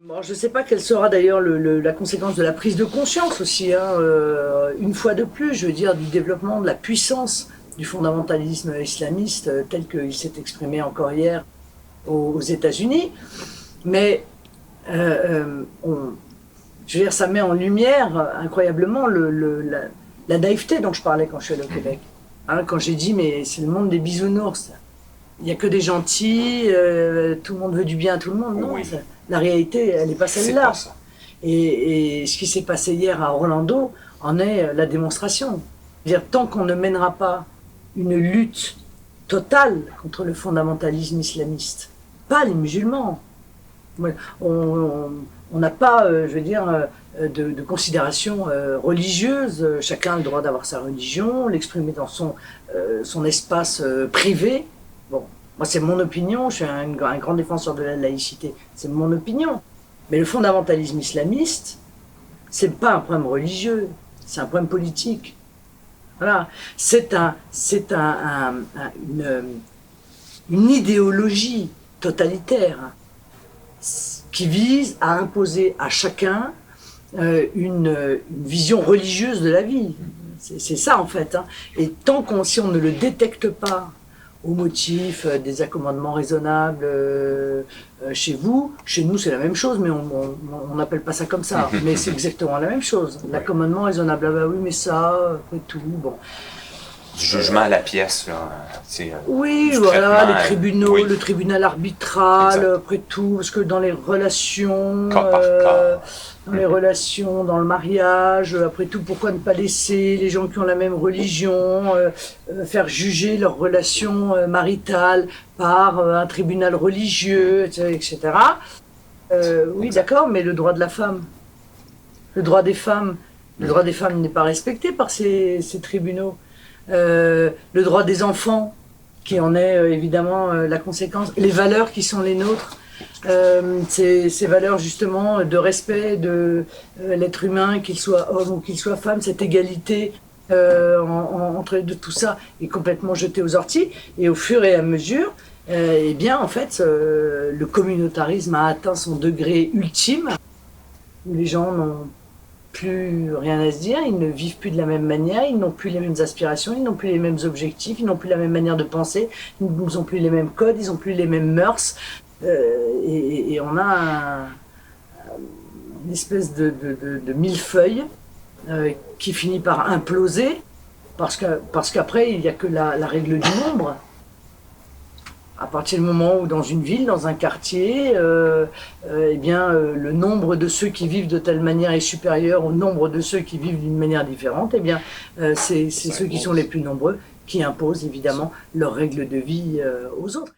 Bon, je ne sais pas quelle sera d'ailleurs la conséquence de la prise de conscience aussi, hein, une fois de plus, je veux dire, du développement de la puissance du fondamentalisme islamiste tel qu'il s'est exprimé encore hier aux États-Unis. Mais je veux dire, ça met en lumière incroyablement la naïveté dont je parlais quand je suis allé au Québec. Hein, quand j'ai dit, mais c'est le monde des bisounours. Il n'y a que des gentils, tout le monde veut du bien à tout le monde. Non, Oui. la réalité, elle n'est pas celle-là. Et ce qui s'est passé hier à Orlando en est la démonstration. C'est-à-dire, tant qu'on ne mènera pas une lutte totale contre le fondamentalisme islamiste, pas les musulmans. On n'a pas, je veux dire, de considération religieuse. Chacun a le droit d'avoir sa religion, l'exprimer dans son espace privé. Bon, moi c'est mon opinion, je suis un grand défenseur de la laïcité, c'est mon opinion. Mais le fondamentalisme islamiste, c'est pas un problème religieux, c'est un problème politique. Voilà, c'est une idéologie totalitaire qui vise à imposer à chacun une vision religieuse de la vie. C'est ça en fait. Hein. Et si on ne le détecte pas au motif des accommodements raisonnables chez vous, chez nous c'est la même chose, mais on n'appelle pas ça comme ça. Mais c'est exactement la même chose. L'accommodement raisonnable, ah bah oui, mais ça, après tout, bon. Du jugement à la pièce, là. Oui, voilà, les tribunaux, oui. le tribunal arbitral, Exact. après tout, parce que dans les relations, Cas par cas. dans les relations, dans le mariage, après tout, pourquoi ne pas laisser les gens qui ont la même religion faire juger leurs relations maritales par un tribunal religieux, etc. Oui, d'accord, mais le droit de la femme, le droit des femmes, le droit des femmes n'est pas respecté par ces tribunaux. Le droit des enfants, qui en est évidemment la conséquence, les valeurs qui sont les nôtres, ces valeurs justement de respect de l'être humain, qu'il soit homme ou qu'il soit femme, cette égalité entre de tout ça est complètement jetée aux orties, et au fur et à mesure, eh bien en fait, le communautarisme a atteint son degré ultime, où les gens n'ont plus rien à se dire, ils ne vivent plus de la même manière, ils n'ont plus les mêmes aspirations, ils n'ont plus les mêmes objectifs, ils n'ont plus la même manière de penser, ils n'ont plus les mêmes codes, ils n'ont plus les mêmes mœurs, et on a une espèce de millefeuille qui finit par imploser, parce qu'après il n'y a que la règle du nombre. À partir du moment où dans une ville, dans un quartier, eh bien, le nombre de ceux qui vivent de telle manière est supérieur au nombre de ceux qui vivent d'une manière différente, eh bien, c'est ceux qui sont les plus nombreux qui imposent évidemment leurs règles de vie aux autres.